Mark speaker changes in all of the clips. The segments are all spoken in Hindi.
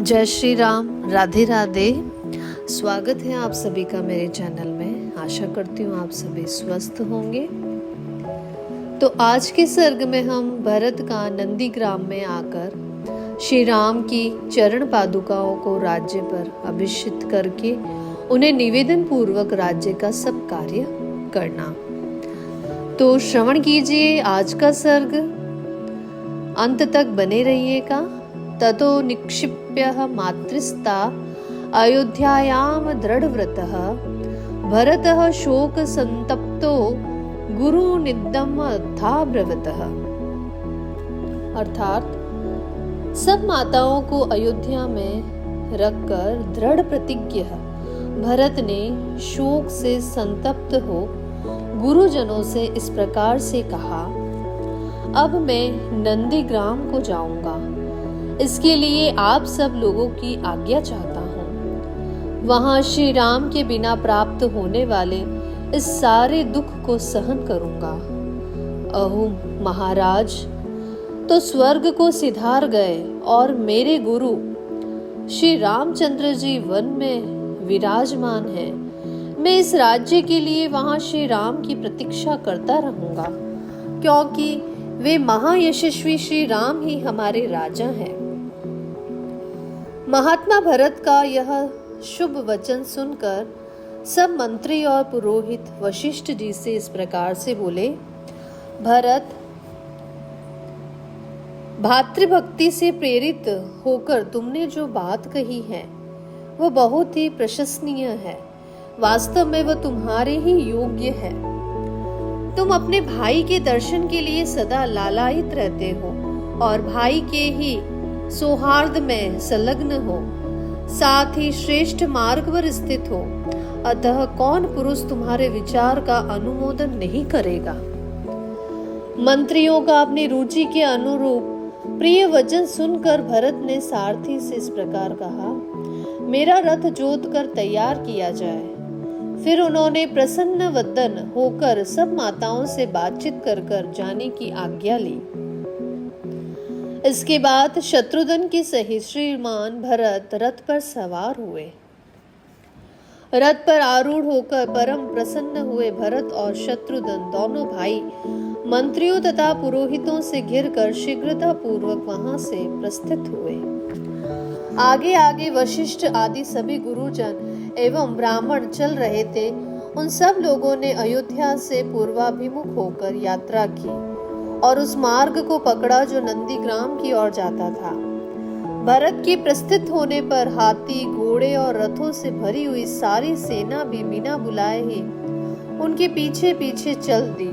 Speaker 1: जय श्री राम, राधे राधे। स्वागत है आप सभी का मेरे चैनल में। आशा करती हूँ आप सभी स्वस्थ होंगे। तो आज के सर्ग में हम भरत का नंदीग्राम में आकर श्री राम की चरण पादुकाओं को राज्य पर अभिषिक्त करके उन्हें निवेदन पूर्वक राज्य का सब कार्य करना। तो श्रवण कीजिए आज का सर्ग, अंत तक बने रहिएगा। ततो निक्षिप्य मातृस्ता अयोध्यायां दृढ़व्रतः भरतः शोक संतप्तो गुरु निदम अथाब्रवतः। अर्थात सब माताओं को अयोध्या में रखकर दृढ़ प्रतिज्ञ भरत ने शोक से संतप्त हो गुरुजनों से इस प्रकार से कहा, अब मैं नंदीग्राम को जाऊंगा। इसके लिए आप सब लोगों की आज्ञा चाहता हूँ। वहां श्री राम के बिना प्राप्त होने वाले इस सारे दुख को सहन करूंगा। अहो महाराज, तो स्वर्ग को सिधार गए और मेरे गुरु श्री रामचंद्र जी वन में विराजमान हैं। मैं इस राज्य के लिए वहां श्री राम की प्रतीक्षा करता रहूंगा, क्योंकि वे महायशस्वी श्री राम ही हमारे राजा हैं। महात्मा भरत का यह शुभ वचन सुनकर सब मंत्री और पुरोहित वशिष्ठ जी से इस प्रकार से बोले, भरत, भातृभक्ति से प्रेरित होकर तुमने जो बात कही है वह बहुत ही प्रशंसनीय है। वास्तव में वह तुम्हारे ही योग्य है। तुम अपने भाई के दर्शन के लिए सदा लालायित रहते हो और भाई के ही सौहार्द में संलग्न हो, साथ ही श्रेष्ठ मार्ग पर स्थित हो। अतः कौन पुरुष तुम्हारे विचार का अनुमोदन नहीं करेगा। मंत्रियों का अपनी रुचि के अनुरूप प्रिय वचन सुनकर भरत ने सारथी से इस प्रकार कहा, मेरा रथ जोत कर तैयार किया जाए। फिर उन्होंने प्रसन्न वदन होकर सब माताओं से बातचीत कर जाने की आज्ञा ली। इसके बाद शत्रुघ्न के सहित श्रीमान भरत रथ पर सवार हुए। रथ पर आरूढ़ होकर परम प्रसन्न हुए भरत और शत्रुघ्न दोनों भाई मंत्रियों तथा पुरोहितों से घिरकर शीघ्रता पूर्वक वहां से प्रस्थित हुए। आगे आगे वशिष्ठ आदि सभी गुरुजन एवं ब्राह्मण चल रहे थे। उन सब लोगों ने अयोध्या से पूर्वाभिमुख होकर यात्रा की और उस मार्ग को पकड़ा जो नंदीग्राम की ओर जाता था। भरत के प्रस्थित होने पर हाथी, घोड़े और रथों से भरी हुई सारी सेना भी बिना बुलाए ही उनके पीछे पीछे चल दी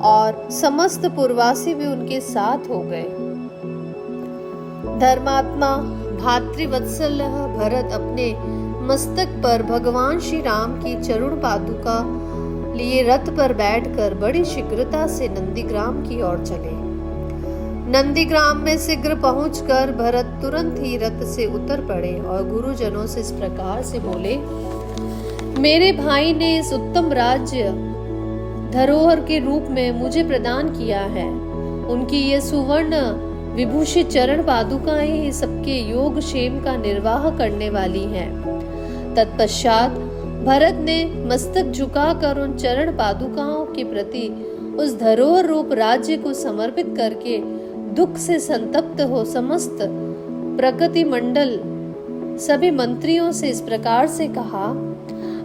Speaker 1: और समस्त पुरवासी भी उनके साथ हो गए। धर्मात्मा भातृवत्सल भरत अपने मस्तक पर भगवान श्री राम की चरण पादुका लिए रथ पर बैठकर बड़ी शीघ्रता से नंदीग्राम की ओर चले। नंदीग्राम में शीघ्र पहुंचकर भरत तुरंत ही रथ से उतर पड़े और गुरुजनों से इस प्रकार से बोले, मेरे भाई ने इस उत्तम राज्य धरोहर के रूप में मुझे प्रदान किया है। उनकी ये सुवर्ण विभूषित चरण पादुकाएं ही सबके योग क्षेम का निर्वाह करने वाली हैं। तत्पश्चात भरत ने मस्तक झुकाकर उन चरण पादुकाओं के प्रति उस धरोहर रूप राज्य को समर्पित करके दुख से संतप्त हो समस्त प्रगति मंडल सभी मंत्रियों से इस प्रकार से कहा,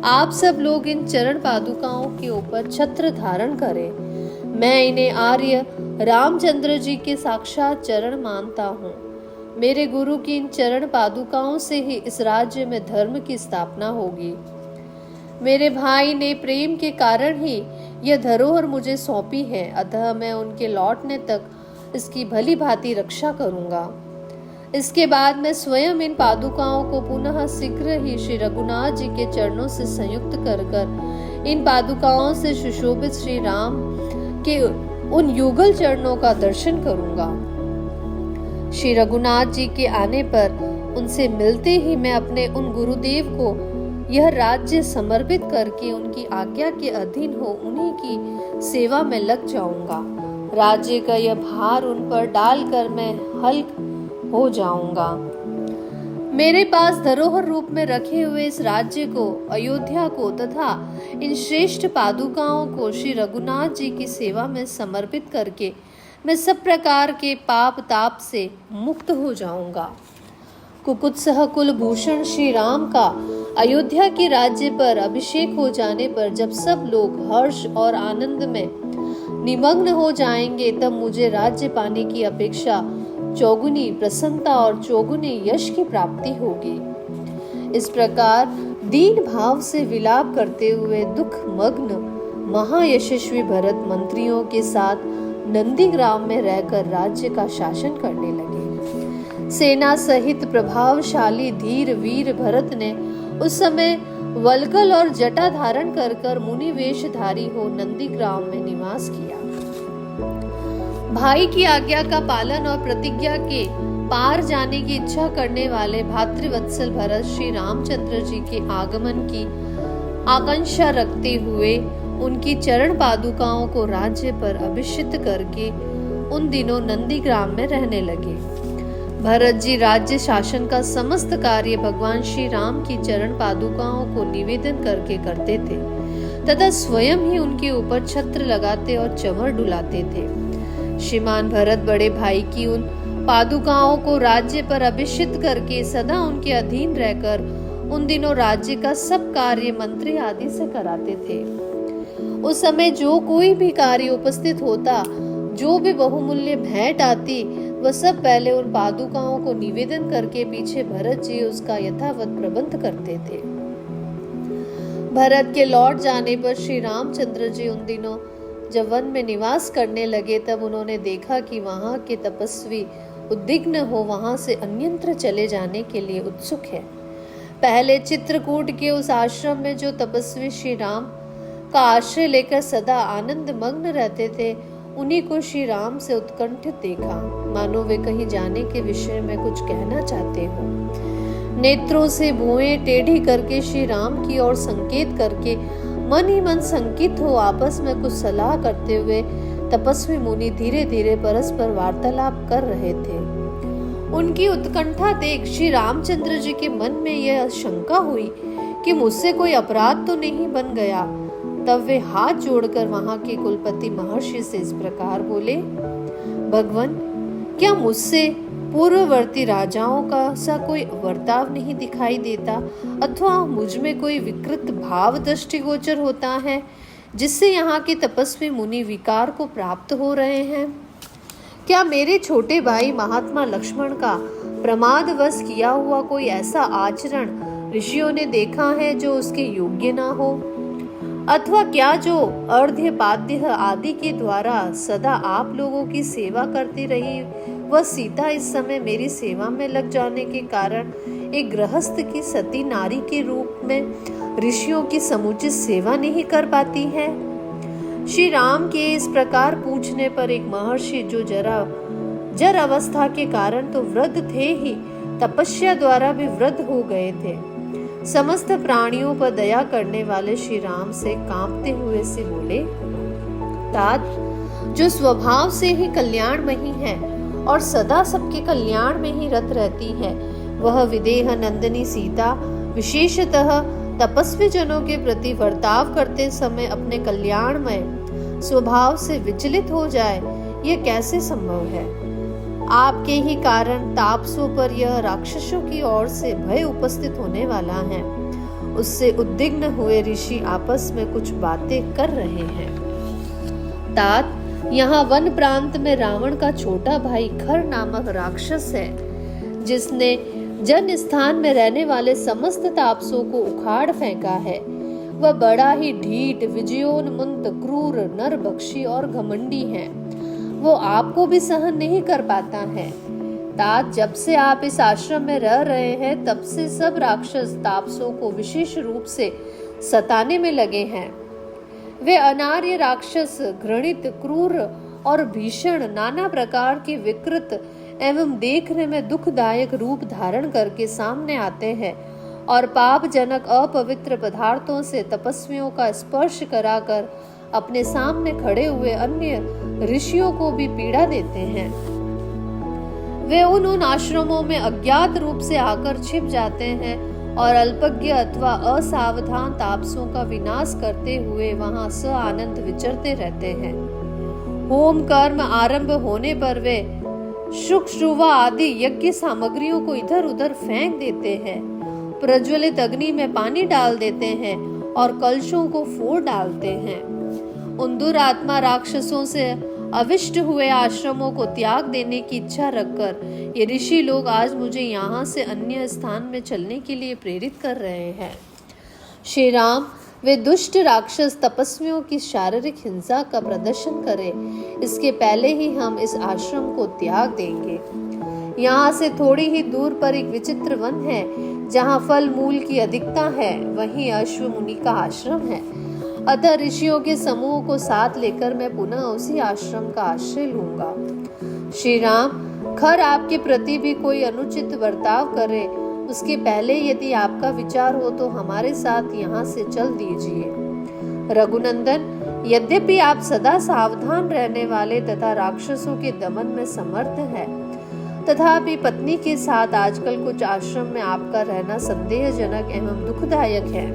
Speaker 1: आप सब लोग इन चरण पादुकाओं के ऊपर छत्र धारण करें। मैं इन्हें आर्य रामचंद्र जी के साक्षात चरण मानता हूँ। मेरे गुरु की इन चरण पादुकाओं से ही इस राज्य में धर्म की स्थापना होगी। मेरे भाई ने प्रेम के कारण ही यह धरोहर मुझे सौंपी है, अतः मैं उनके लौटने तक इसकी भली भांति रक्षा करूंगा। इसके बाद मैं स्वयं इन पादुकाओं को पुनः शीघ्र ही श्री रघुनाथ जी के चरणों से संयुक्त कर इन पादुकाओं से सुशोभित श्री राम के उन युगल चरणों का दर्शन करूंगा। श्री रघुनाथ जी के आने पर उनसे मिलते ही मैं अपने उन गुरुदेव को यह राज्य समर्पित करके उनकी आज्ञा के अधीन हो उन्हीं की सेवा में लग जाऊंगा। राज्य का यह भार उन पर डालकर मैं हल्क हो जाऊंगा। मेरे पास धरोहर रूप में रखे हुए इस राज्य को, अयोध्या को तथा इन श्रेष्ठ पादुकाओं को श्री रघुनाथ जी की सेवा में समर्पित करके मैं सब प्रकार के पाप ताप से मुक्त हो जाऊंगा। कुकुत्सह कुलभूषण श्री राम का अयोध्या के राज्य पर अभिषेक हो जाने पर जब सब लोग हर्ष और आनंद में निमग्न हो जाएंगे, तब मुझे राज्य पाने की अपेक्षा चौगुनी प्रसन्नता और चौगुने यश की प्राप्ति होगी। इस प्रकार दीन भाव से विलाप करते हुए दुख मग्न महायशस्वी भरत मंत्रियों के साथ नंदीग्राम में रहकर राज्य का शासन करने लगे। सेना सहित प्रभावशाली धीर वीर भरत ने उस समय वल्कल और जटा धारण कर मुनि वेशधारी हो नंदीग्राम में निवास किया। भाई की आज्ञा का पालन और प्रतिज्ञा के पार जाने की इच्छा करने वाले भातृवत्सल भरत श्री रामचंद्र जी के आगमन की आकांक्षा रखते हुए उनकी चरण पादुकाओं को राज्य पर अभिषिक्त करके उन दिनों नंदीग्राम में रहने लगे। भरत जी राज्य शासन का समस्त कार्य भगवान श्री राम की चरण पादुकाओं को निवेदन करके करते थे तथा स्वयं ही उनके ऊपर छत्र लगाते और चंवर डुलाते थे। श्रीमान भरत बड़े भाई की उन पादुकाओं को राज्य पर अभिषिक्त करके सदा उनके अधीन रहकर उन दिनों राज्य का सब कार्य मंत्री आदि से कराते थे। उस समय जो कोई भी कार्य उपस्थित होता, जो भी बहुमूल्य भेंट आती, वह सब पहले उन पादुकाओं को निवेदन करके पीछे भरत जी उसका यथावत प्रबंध करते थे। भरत के लौट जाने पर श्री रामचंद्र जी उन दिनों जब वन में निवास करने लगे, तब उन्होंने देखा कि वहां के तपस्वी उद्विग्न हो वहां से अन्यत्र चले जाने के लिए उत्सुक है। पहले चित्रकूट के उस आश्रम में जो तपस्वी श्री राम का आश्रय लेकर सदा आनंद मग्न रहते थे, उन्हीं को श्री राम से उत्कंठित देखा, मानो वे कहीं जाने के विषय में कुछ कहना चाहते हो। नेत्रों से भुएं टेढ़ी करके श्री राम की ओर संकेत करके मन ही मन संकित हो आपस में कुछ सलाह करते हुए तपस्वी मुनि धीरे धीरे परस्पर वार्तालाप कर रहे थे। उनकी उत्कंठा देख श्री रामचंद्र जी के मन में यह शंका हुई कि मुझसे कोई अपराध तो नहीं बन गया। तब वे हाथ जोड़कर वहां के कुलपति महर्षि से इस प्रकार बोले, भगवान, क्या मुझसे पूर्ववर्ती राजाओं का सा कोई वर्ताव नहीं दिखाई देता अथवा मुझ में कोई विकृत भाव दृष्टिगोचर होता है जिससे यहाँ के तपस्वी मुनि विकार को प्राप्त हो रहे हैं? क्या मेरे छोटे भाई महात्मा लक्ष्मण का प्रमादवश किया हुआ कोई ऐसा आचरण ऋषियों ने देखा है जो उसके योग्य ना हो? अथवा क्या जो अर्ध्य पाद्य आदि के द्वारा सदा आप लोगों की सेवा करती रही वह सीता इस समय मेरी सेवा में लग जाने के कारण एक गृहस्थ की सती नारी के रूप में ऋषियों की समुचित सेवा नहीं कर पाती है? श्री राम के इस प्रकार पूछने पर एक महर्षि जो जर अवस्था के कारण तो वृद्ध थे ही, तपस्या द्वारा भी वृद्ध हो गए थे, समस्त प्राणियों पर दया करने वाले श्री राम से कांपते हुए से बोले, तात, जो स्वभाव से ही कल्याणमयी है और सदा सबके कल्याण में ही रत रहती है, वह विदेह नंदिनी सीता विशेषतः तपस्वी जनों के प्रति वर्ताव करते समय अपने कल्याणमय स्वभाव से विचलित हो जाए, यह कैसे संभव है? आपके ही कारण तापसों पर यह राक्षसों की ओर से भय उपस्थित होने वाला है। उससे उद्विग्न हुए ऋषि आपस में कुछ बातें कर रहे हैं। तात, यहाँ वन प्रांत में रावण का छोटा भाई खर नामक राक्षस है, जिसने जन स्थान में रहने वाले समस्त तापसों को उखाड़ फेंका है। वह बड़ा ही ढीठ, विजयोन्मुक्त, क्रूर, नरभक्षी और घमंडी है। वो आपको भी सहन नहीं कर पाता है। तात, जब से आप इस आश्रम में रह रहे हैं, तब से सब राक्षस तापसों को विशेष रूप से सताने में लगे हैं। वे अनार्य राक्षस घृणित, क्रूर और भीषण नाना प्रकार के विकृत एवं देखने में दुखदायक रूप धारण करके सामने आते हैं और पापजनक अपवित्र पदार्थों से तपस्वियों का स्पर्श कराकर अपने सामने खड़े हुए अन्य ऋषियों को भी पीड़ा देते हैं। वे उन आश्रमों में अज्ञात रूप से आकर छिप जाते हैं और अल्पज्ञ अथवा असावधान तापसों का विनाश करते हुए वहां स आनंद विचरते रहते हैं। होम कर्म आरंभ होने पर वे शुक्रुवा आदि यज्ञ सामग्रियों को इधर उधर फेंक देते हैं, प्रज्वलित अग्नि में पानी डाल देते हैं और कलशों को फोड़ डालते हैं। उन दुरात्मा राक्षसों से अविष्ट हुए आश्रमों को त्याग देने की इच्छा रखकर ये ऋषि लोग आज मुझे यहाँ से अन्य स्थान में चलने के लिए प्रेरित कर रहे हैं। श्री राम, वे दुष्ट राक्षस तपस्वियों की शारीरिक हिंसा का प्रदर्शन करें, इसके पहले ही हम इस आश्रम को त्याग देंगे। यहाँ से थोड़ी ही दूर पर एक विचित्र वन है, जहाँ फल मूल की अधिकता है, वहीं अश्व मुनि का आश्रम है। अतः ऋषियों के समूह को साथ लेकर मैं पुनः उसी आश्रम का आश्रय लूंगा। श्री राम, खर आपके प्रति भी कोई अनुचित बर्ताव करे, उसके पहले यदि आपका विचार हो तो हमारे साथ यहाँ से चल दीजिए। रघुनंदन, यद्यपि आप सदा सावधान रहने वाले तथा राक्षसों के दमन में समर्थ हैं, तथापि पत्नी के साथ आजकल कुछ आश्रम में आपका रहना संदेहजनक एवं दुखदायक है।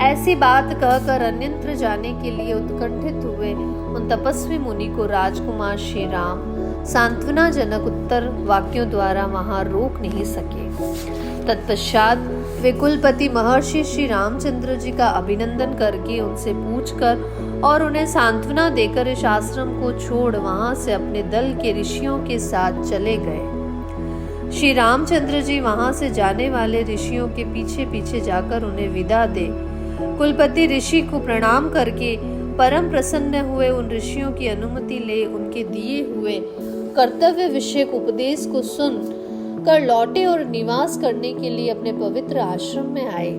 Speaker 1: ऐसी बात कहकर अन्यत्र जाने के लिए उत्कंठित हुए उन तपस्वी मुनि को राजकुमार श्री राम सांत्वना जनक उत्तर वाक्यों द्वारा वहां रोक नहीं सके। तत्पश्चात वे कुलपति महर्षि श्री रामचंद्र जी का अभिनंदन करके उनसे पूछकर और उन्हें सांत्वना देकर इस आश्रम को छोड़ वहां से अपने दल के ऋषियों के साथ चले गए। श्री रामचंद्र जी वहां से जाने वाले ऋषियों के पीछे पीछे जाकर उन्हें विदा दे कुलपति ऋषि को प्रणाम करके परम प्रसन्न हुए उन ऋषियों की अनुमति ले उनके दिए हुए कर्तव्य विषयक उपदेश को सुन कर लौटे और निवास करने के लिए अपने पवित्र आश्रम में आए।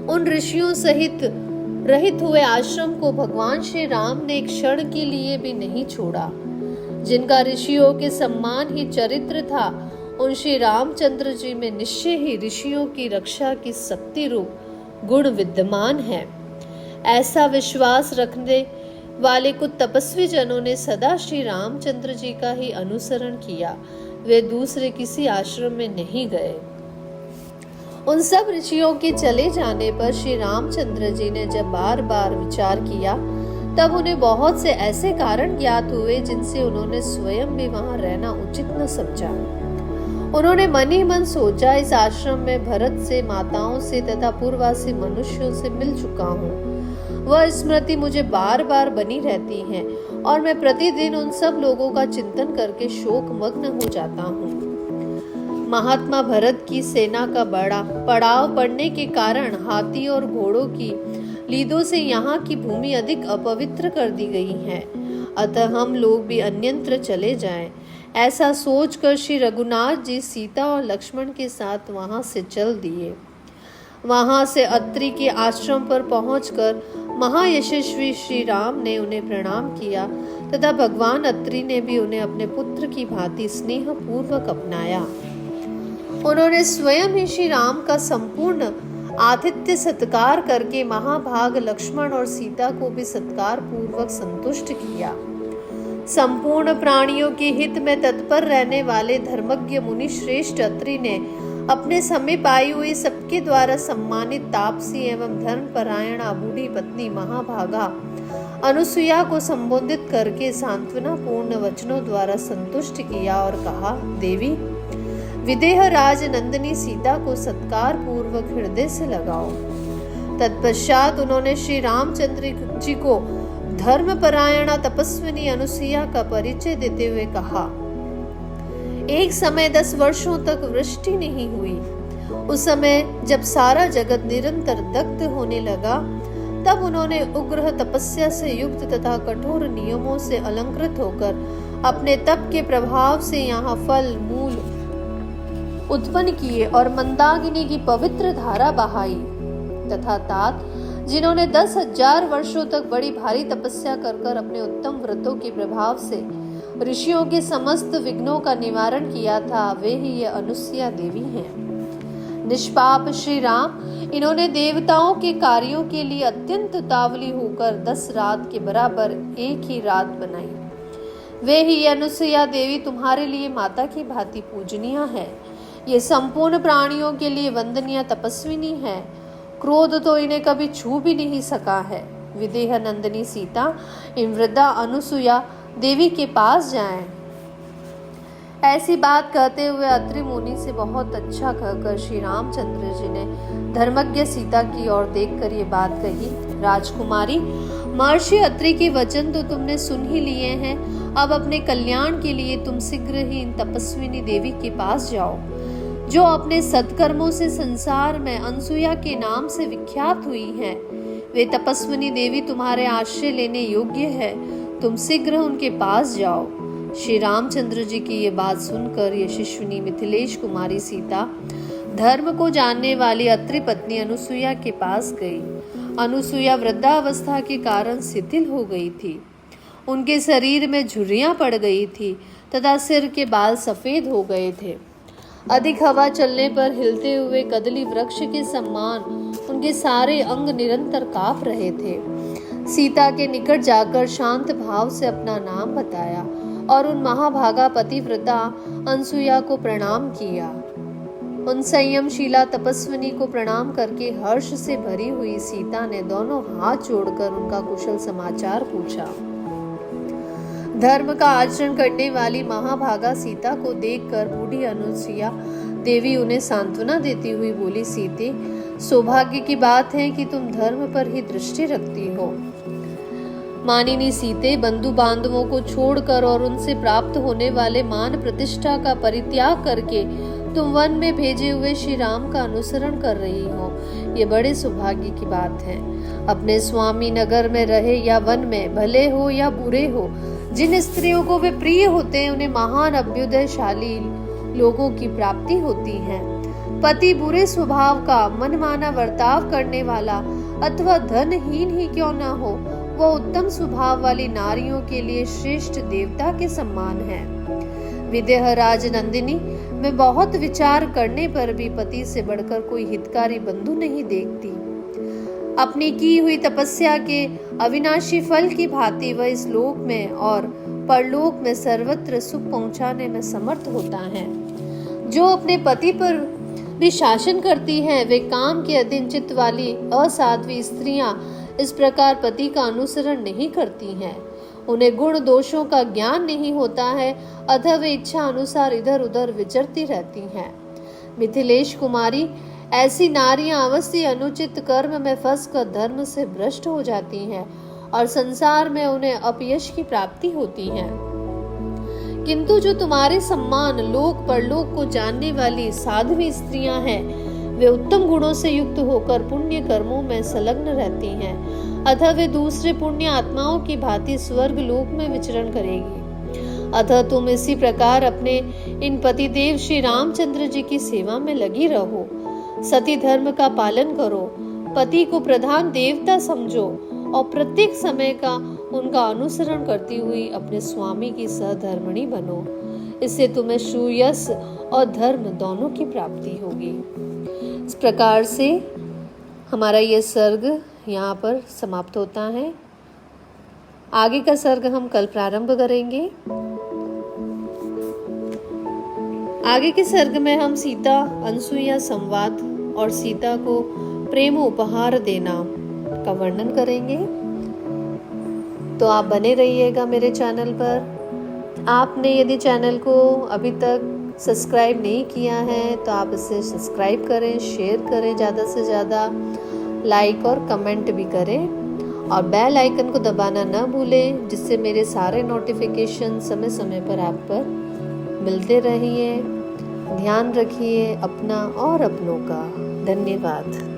Speaker 1: उन ऋषियों सहित रहित हुए आश्रम को भगवान श्री राम ने एक क्षण के लिए भी नहीं छोड़ा। जिनका ऋषियों के सम्मान ही चरित्र था, उन श्री रामचंद्र जी में निश्चय ही ऋषियों की रक्षा की शक्ति रूप गुण विद्यमान है। ऐसा विश्वास रखने वाले कुछ तपस्वी जनों ने सदा श्री रामचंद्र जी का ही अनुसरण किया, वे दूसरे किसी आश्रम में नहीं गए। उन सब ऋषियों के चले जाने पर श्री रामचंद्र जी ने जब बार बार विचार किया, तब उन्हें बहुत से ऐसे कारण ज्ञात हुए जिनसे उन्होंने स्वयं भी वहां रहना उचित न समझा। उन्होंने मन ही मन सोचा, इस आश्रम में भरत से, माताओं से तथा पूर्ववासी मनुष्यों से मिल चुका हूँ। वह स्मृति मुझे बार बार बनी रहती है और मैं प्रतिदिन उन सब लोगों का चिंतन करके शोक मग्न हो जाता हूँ। महात्मा भरत की सेना का बड़ा पड़ाव पड़ने के कारण हाथी और घोड़ों की लीदों से यहाँ की भूमि अधिक अपवित्र कर दी गई है, अतः हम लोग भी अन्यत्र चले जाएं। ऐसा सोचकर श्री रघुनाथ जी सीता और लक्ष्मण के साथ वहां से चल दिए। वहां से अत्रि के आश्रम पर पहुंचकर महायशस्वी श्री राम ने उन्हें प्रणाम किया तथा भगवान अत्रि ने भी उन्हें अपने पुत्र की भांति स्नेह पूर्वक अपनाया। उन्होंने स्वयं ही श्री राम का संपूर्ण आतिथ्य सत्कार करके महाभाग लक्ष्मण और सीता को भी सत्कार पूर्वक संतुष्ट किया। संपूर्ण प्राणियों के हित में तत्पर रहने वाले धर्मज्ञ मुनि श्रेष्ठ अत्रि ने अपने समीप आई हुई सबके द्वारा सम्मानित तापसी एवं धर्मपरायण बूढ़ी पत्नी महाभागा अनुसुईया को संबोधित करके सांत्वना पूर्ण वचनों द्वारा संतुष्ट किया और कहा, देवी, विदेह राज नंदिनी सीता को सत्कार पूर्वक हृदय से लगाओ। तत्पश्चात उन्होंने श्री रामचंद्र जी को धर्मपरायणा तपस्विनी अनुसुईया का परिचय देते हुए कहा, एक समय 10 वर्षों तक वृष्टि नहीं हुई। उस समय जब सारा जगत निरंतर दग्ध होने लगा, तब उन्होंने उग्र तपस्या से युक्त तथा कठोर नियमों से अलंकृत होकर अपने तप के प्रभाव से यहाँ फल मूल उत्पन्न किए और मंदाकिनी की पवित्र धारा बहाई तथा तात जिन्होंने 10,000 वर्षों तक बड़ी भारी तपस्या कर अपने उत्तम व्रतों के प्रभाव से ऋषियों के समस्त विघ्नों का निवारण किया था, वे ही ये अनुसुईया देवी हैं। निष्पाप श्री राम, इन्होंने देवताओं के कार्यों के लिए अत्यंत उतावली होकर 10 रात के बराबर एक ही रात बनाई। वे ही अनुसुईया देवी तुम्हारे लिए माता की भांति पूजनीय है। ये संपूर्ण प्राणियों के लिए वंदनीय तपस्विनी है। क्रोध तो इन्हें कभी छू भी नहीं सका है। विदेह नंदिनी सीता इन वृद्धा अनुसुईया देवी के पास जाएं। ऐसी बात कहते हुए अत्रि मुनि से बहुत अच्छा कहकर श्री रामचंद्र जी ने धर्मज्ञ सीता की ओर देखकर ये बात कही। राजकुमारी, महर्षि अत्रि के वचन तो तुमने सुन ही लिए हैं। अब अपने कल्याण के लिए तुम शीघ्र ही इन तपस्विनी देवी के पास जाओ, जो अपने सत्कर्मों से संसार में अनुसुईया के नाम से विख्यात हुई है। वे तपस्विनी देवी तुम्हारे आश्रय लेने योग्य है। तुम शीघ्र उनके पास जाओ। श्री रामचंद्र जी की ये बात सुनकर यशस्विनी मिथिलेश कुमारी सीता धर्म को जानने वाली अत्रि पत्नी अनुसुईया के पास गई। अनुसुईया वृद्धावस्था के कारण शिथिल हो गई थी। उनके शरीर में झुर्रियां पड़ गई थी तथा सिर के बाल सफेद हो गए थे। अधिक हवा चलने पर हिलते हुए कदली वृक्ष के समान उनके सारे अंग निरंतर कांप रहे थे। सीता के निकट जाकर शांत भाव से अपना नाम बताया और उन महाभागा पतिव्रता अनुसुईया को प्रणाम किया। उन संयमशीला तपस्विनी को प्रणाम करके हर्ष से भरी हुई सीता ने दोनों हाथ जोड़कर उनका कुशल समाचार पूछा। धर्म का आचरण करने वाली महाभागा सीता को देखकर बूढ़ी अनुसुईया देवी उन्हें सांत्वना देती हुई बोली, सीते, सौभाग्य की बात है कि तुम धर्म पर ही दृष्टि रखती हो। मानिनी सीते, बंधु बांधवों को छोड़कर और उनसे प्राप्त होने वाले मान प्रतिष्ठा का परित्याग करके तुम वन में भेजे हुए श्री राम का अनुसरण कर रही हो। ये बड़े सौभाग्य की बात है। अपने स्वामी नगर में रहे या वन में, भले हो या बुरे हो, जिन स्त्रियों को वे प्रिय होते हैं उन्हें महान अभ्युदयशाली लोगों की प्राप्ति होती है। पति बुरे स्वभाव का, मनमाना बर्ताव करने वाला अथवा धनहीन ही क्यों न हो, वह उत्तम स्वभाव वाली नारियों के लिए श्रेष्ठ देवता के समान है। विदेह राजनंदिनी, मैं बहुत विचार करने पर भी पति से बढ़कर कोई हितकारी बंधु नहीं देखती। अपनी की हुई तपस्या के अविनाशी फल की भांति वह इस लोक में और परलोक में सर्वत्र सुख पहुंचाने में समर्थ होता है। जो अपने पति पर भी शासन करती हैं, वे काम के अधीन चित्त वाली असाध्वी स्त्रियां इस प्रकार पति का अनुसरण नहीं करती हैं। उन्हें गुण दोषों का ज्ञान नहीं होता है, अतः वे इच्छा अनुसार इधर उधर विचरती रहती हैं। मिथिलेश कुमारी, ऐसी नारियां अवश्य अनुचित कर्म में फंसकर धर्म से भ्रष्ट हो जाती हैं और संसार में उन्हें अपयश की प्राप्ति होती है। किंतु जो तुम्हारे सम्मान लोक परलोक को जानने वाली साध्वी स्त्रियां हैं, वे उत्तम गुणों से युक्त होकर पुण्य कर्मों में संलग्न रहती हैं, अतः वे दूसरे पुण्य आत्माओं की भांति स्वर्ग लोक में विचरण करेगी। अतः तुम इसी प्रकार अपने इन पतिदेव श्री रामचंद्र जी की सेवा में लगी रहो। सती धर्म का पालन करो, पति को प्रधान देवता समझो और प्रत्येक समय का उनका अनुसरण करती हुई अपने स्वामी की सहधर्मिणी बनो। इससे तुम्हें श्रेयस और धर्म दोनों की प्राप्ति होगी। इस प्रकार से हमारा ये सर्ग यहाँ पर समाप्त होता है। आगे का सर्ग हम कल प्रारंभ करेंगे। आगे के सर्ग में हम सीता अनुसुईया संवाद और सीता को प्रेम उपहार देना का वर्णन करेंगे। तो आप बने रहिएगा मेरे चैनल पर। आपने यदि चैनल को अभी तक सब्सक्राइब नहीं किया है तो आप इसे सब्सक्राइब करें, शेयर करें, ज़्यादा से ज़्यादा लाइक और कमेंट भी करें और बेल आइकन को दबाना ना भूलें, जिससे मेरे सारे नोटिफिकेशन समय समय पर आप पर मिलते रहिए। ध्यान रखिए अपना और अपनों का। धन्यवाद।